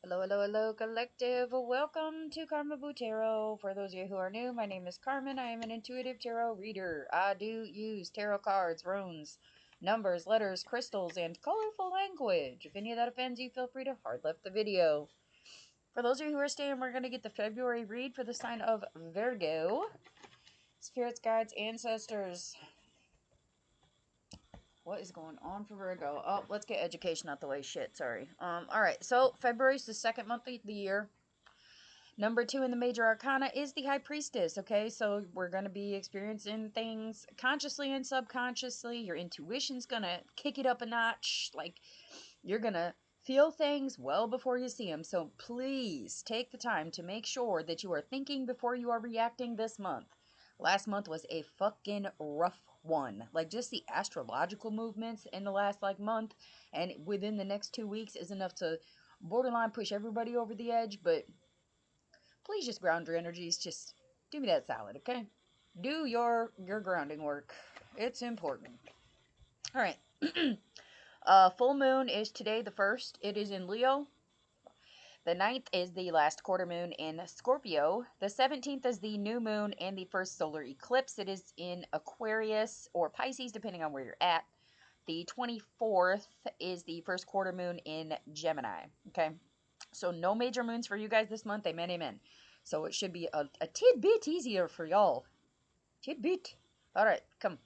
Hello, hello, hello, collective. Welcome to Carmaboo Tarot. For those of you who are new, my name is Carmen. I am an intuitive tarot reader. I do use tarot cards, runes, numbers, letters, crystals, and colorful language. If any of that offends you, feel free to hard left the video. For those of you who are staying, we're going to get the February read for the sign of Virgo. Spirits, guides, ancestors. What is going on for Virgo? Oh, let's get education out the way. Shit, sorry. Alright, so February's the second month of the year. Number 2 in the major arcana is the high priestess. Okay, so we're going to be experiencing things consciously and subconsciously. Your intuition's going to kick it up a notch. Like, you're going to feel things well before you see them. So please take the time to make sure that you are thinking before you are reacting this month. Last month was a fucking rough one. Like, just the astrological movements in the last month and within the next 2 weeks is enough to borderline push everybody over the edge. But please just ground your energies. Just do me that salad, okay? Do your grounding work. It's important. All right. Full moon is today, the 1st. It is in Leo. The 9th is the last quarter moon in Scorpio. The 17th is the new moon and the first solar eclipse. It is in Aquarius or Pisces, depending on where you're at. The 24th is the first quarter moon in Gemini. Okay. So no major moons for you guys this month. Amen, amen. So it should be a tidbit easier for y'all. Tidbit. All right, come.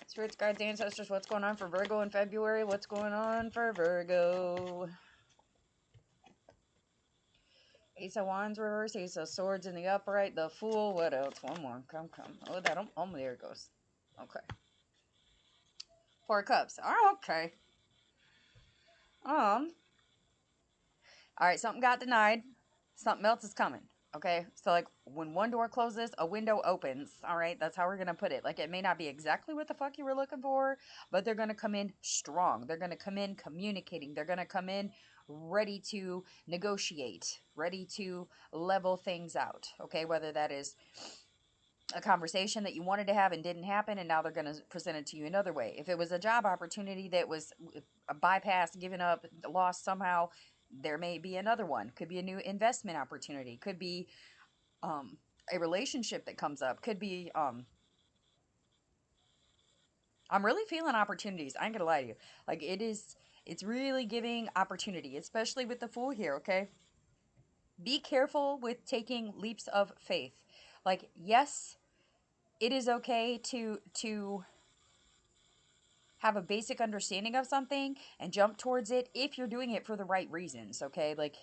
Spirits, guides, ancestors, what's going on for Virgo in February? What's going on for Virgo? Ace of Wands reverse, Ace of Swords in the upright, the Fool. What else? One more. Come. Oh, there it goes. Okay. Four of Cups. Oh, okay. All right, something got denied. Something else is coming. Okay, so when one door closes, a window opens. All right, that's how we're gonna put it. Like, it may not be exactly what the fuck you were looking for, but they're gonna come in strong. They're gonna come in communicating. They're gonna come in ready to negotiate, ready to level things out. Okay, whether that is a conversation that you wanted to have and didn't happen, and now they're going to present it to you another way. If it was a job opportunity that was a bypass, given up, lost somehow, there may be another one. Could be a new investment opportunity. Could be a relationship that comes up. Could be I'm really feeling opportunities. I ain't gonna lie to you. Like, it's really giving opportunity, especially with the Fool here. Okay, be careful with taking leaps of faith. Like, yes, it is okay to have a basic understanding of something and jump towards it if you're doing it for the right reasons, okay? Like,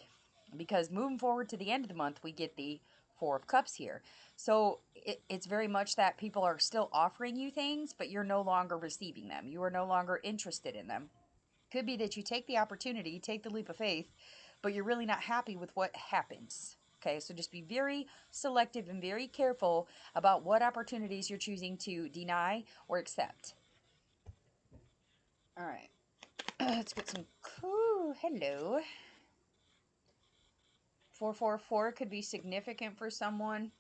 because moving forward to the end of the month, we get the Four of Cups here. So it's very much that people are still offering you things, but you're no longer receiving them. You are no longer interested in them. Could be that you take the opportunity, take the leap of faith, but you're really not happy with what happens. Okay, so just be very selective and very careful about what opportunities you're choosing to deny or accept. All right. Let's get some cool. Hello. 444 could be significant for someone.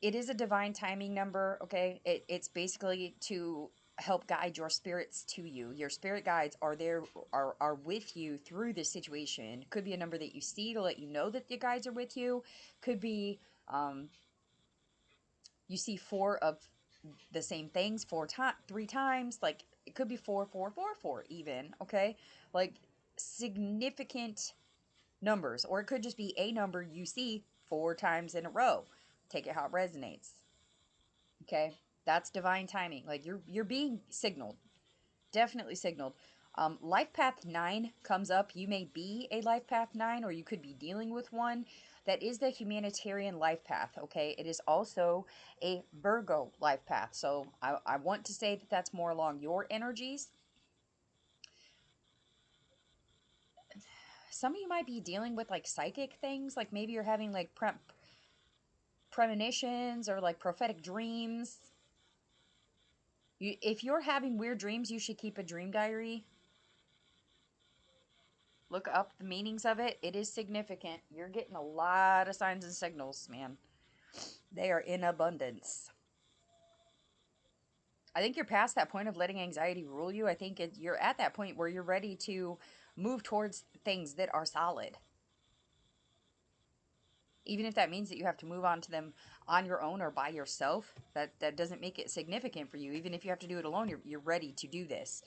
It is a divine timing number, okay? It's basically to help guide your spirits to you. Your spirit guides are there, are with you through this situation. Could be a number that you see to let you know that the guides are with you. Could be you see four of the same things three times. Like, it could be 4444 even, okay? Like, significant numbers, or it could just be a number you see four times in a row. Take it how it resonates. Okay, that's divine timing. Like, you're being signaled, definitely signaled. Life path 9 comes up. You may be a life path 9, or you could be dealing with one. That is the humanitarian life path. Okay, it is also a Virgo life path. So I want to say that that's more along your energies. Some of you might be dealing with like psychic things, like maybe you're having like premonitions or like prophetic dreams. If you're having weird dreams, you should keep a dream diary. Look up the meanings of it. It is significant. You're getting a lot of signs and signals, man. They are in abundance. I think you're past that point of letting anxiety rule you. I think you're at that point where you're ready to Move towards things that are solid. Even if that means that you have to move on to them on your own or by yourself, that doesn't make it significant for you. Even if you have to do it alone, you're ready to do this.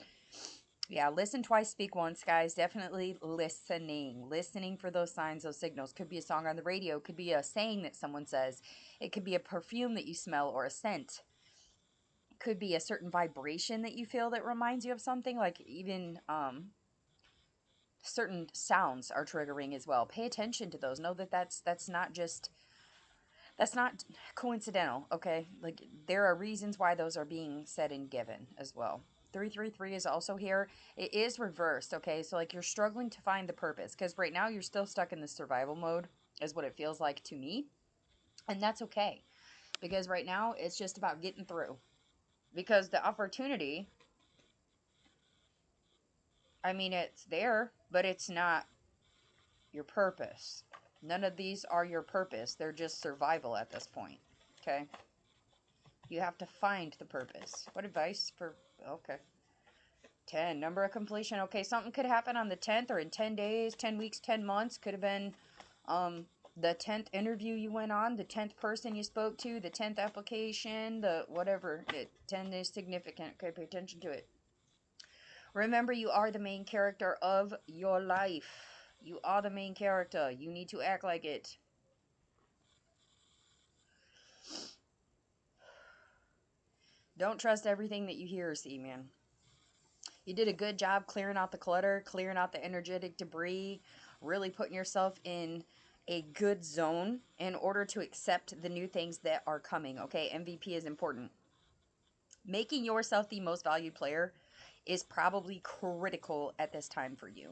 Yeah, listen twice, speak once, guys. Definitely listening for those signs, those signals. Could be a song on the radio, could be a saying that someone says, it could be a perfume that you smell or a scent, could be a certain vibration that you feel that reminds you of something. Like even certain sounds are triggering as well. Pay attention to those. Know that that's not coincidental, okay? Like, there are reasons why those are being said and given as well. 333 is also here. It is reversed, okay? So, like, you're struggling to find the purpose because right now you're still stuck in the survival mode, is what it feels like to me. And that's okay because right now it's just about getting through. Because the opportunity, I mean, it's there, but it's not your purpose. None of these are your purpose. They're just survival at this point, okay? You have to find the purpose. What advice for... Okay. 10. Number of completion. Okay, something could happen on the 10th or in 10 days, 10 weeks, 10 months. Could have been the 10th interview you went on, the 10th person you spoke to, the 10th application, the whatever. 10 is significant. Okay, pay attention to it. Remember, you are the main character of your life. You are the main character. You need to act like it. Don't trust everything that you hear or see, man. You did a good job clearing out the clutter, clearing out the energetic debris, really putting yourself in a good zone in order to accept the new things that are coming. Okay, MVP is important. Making yourself the most valued player is probably critical at this time for you.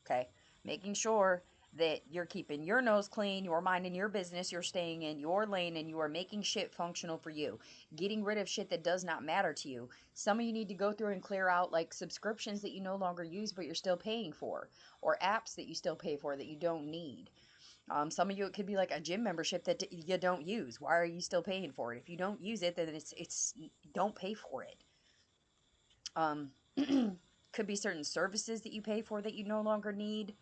Okay, making sure that you're keeping your nose clean, you're minding your business, you're staying in your lane, and you are making shit functional for you. Getting rid of shit that does not matter to you. Some of you need to go through and clear out like subscriptions that you no longer use but you're still paying for, or apps that you still pay for that you don't need. Some of you, it could be like a gym membership that you don't use. Why are you still paying for it? If you don't use it, then it's don't pay for it. Um, could be certain services that you pay for that you no longer need,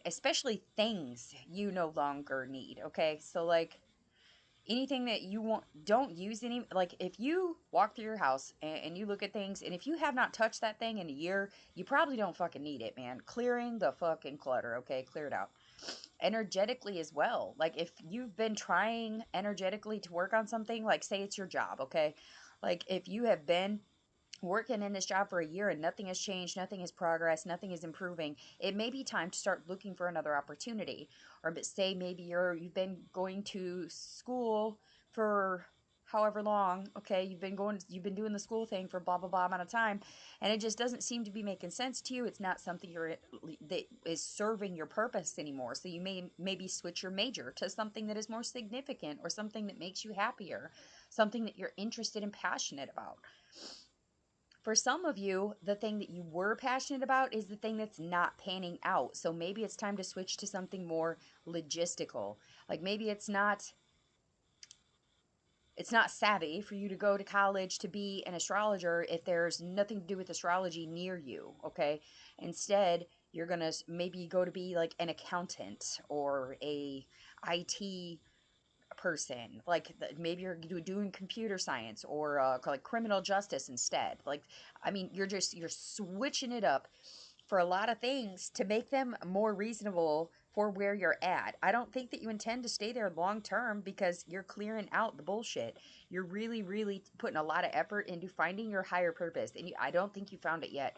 especially things you no longer need. Okay, so like anything that you want, don't use any. Like if you walk through your house and you look at things, and if you have not touched that thing in a year, you probably don't fucking need it, man. Clearing the fucking clutter. Okay, clear it out. Energetically as well. Like if you've been trying energetically to work on something, like say it's your job, okay? Like if you have been working in this job for a year and nothing has changed, nothing has progressed, nothing is improving, it may be time to start looking for another opportunity. Or but say maybe you've been going to school for however long, okay, you've been doing the school thing for blah blah blah amount of time, and it just doesn't seem to be making sense to you. It's not something that is serving your purpose anymore. So you may maybe switch your major to something that is more significant or something that makes you happier, something that you're interested and passionate about. For some of you, the thing that you were passionate about is the thing that's not panning out. So maybe it's time to switch to something more logistical. Like maybe it's not savvy for you to go to college to be an astrologer if there's nothing to do with astrology near you, okay? Instead, you're going to maybe go to be like an accountant or a IT person. Like maybe you're doing computer science or like criminal justice instead. Like I mean, you're switching it up for a lot of things to make them more reasonable for where you're at. I don't think that you intend to stay there long term because you're clearing out the bullshit. You're really, really putting a lot of effort into finding your higher purpose, and I don't think you found it yet.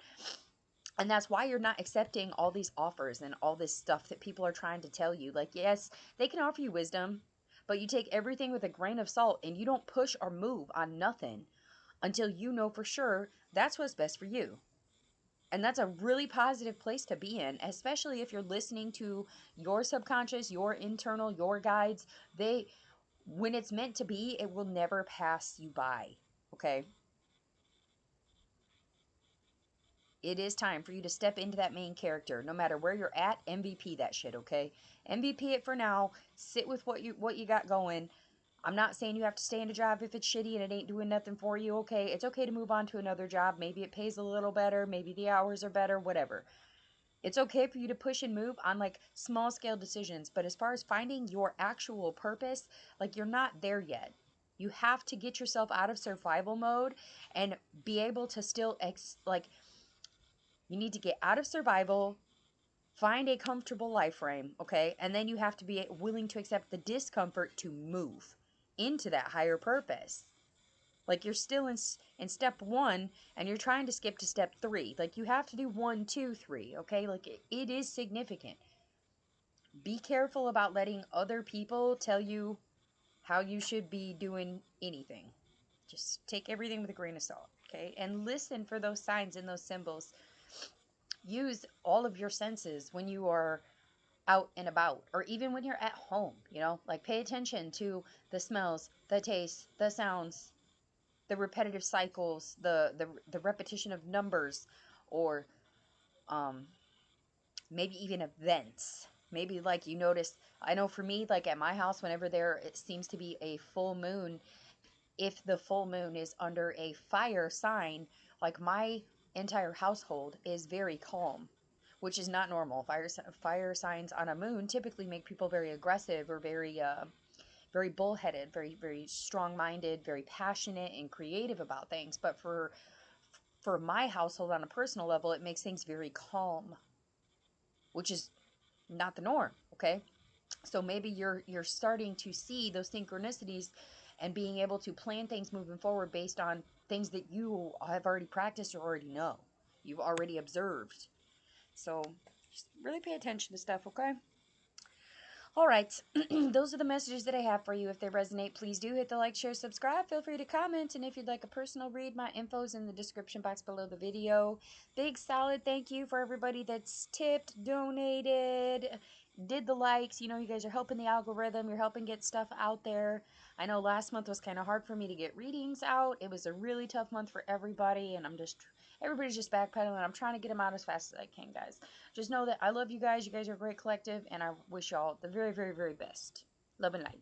And that's why you're not accepting all these offers and all this stuff that people are trying to tell you. Like, yes, they can offer you wisdom, but you take everything with a grain of salt and you don't push or move on nothing until you know for sure that's what's best for you. And that's a really positive place to be in, especially if you're listening to your subconscious, your internal, your guides. When it's meant to be, it will never pass you by. Okay? It is time for you to step into that main character. No matter where you're at, MVP that shit, okay? MVP it for now. Sit with what you got going. I'm not saying you have to stay in a job if it's shitty and it ain't doing nothing for you, okay? It's okay to move on to another job. Maybe it pays a little better, maybe the hours are better, whatever. It's okay for you to push and move on like small scale decisions, but as far as finding your actual purpose, like you're not there yet. You have to get yourself out of survival mode and be able to still like you need to get out of survival, find a comfortable life frame, okay? And then you have to be willing to accept the discomfort to move into that higher purpose. Like you're still in step 1 and you're trying to skip to step 3. Like you have to do 1, 2, 3, okay? Like it is significant. Be careful about letting other people tell you how you should be doing anything. Just take everything with a grain of salt, okay? And listen for those signs and those symbols. Use all of your senses when you are out and about, or even when you're at home, you know, like pay attention to the smells, the tastes, the sounds, the repetitive cycles, the repetition of numbers, or um maybe even events. Maybe like you notice, I know for me, like at my house, whenever there it seems to be a full moon, if the full moon is under a fire sign, like my entire household is very calm, which is not normal. Fire signs on a moon typically make people very aggressive or very bullheaded, very strong-minded, very passionate and creative about things. But for my household on a personal level, it makes things very calm, which is not the norm, okay? So maybe you're starting to see those synchronicities and being able to plan things moving forward based on things that you have already practiced or already know. You've already observed. So just really pay attention to stuff, okay? All right, those are the messages that I have for you. If they resonate, please do hit the like, share, subscribe. Feel free to comment. And if you'd like a personal read, my info is in the description box below the video. Big solid thank you for everybody that's tipped, donated, did the likes. You know, you guys are helping the algorithm. You're helping get stuff out there. I know last month was kind of hard for me to get readings out. It was a really tough month for everybody. And everybody's just backpedaling. I'm trying to get them out as fast as I can, guys. Just know that I love you guys. You guys are a great collective, and I wish y'all the very, very, very best. Love and light.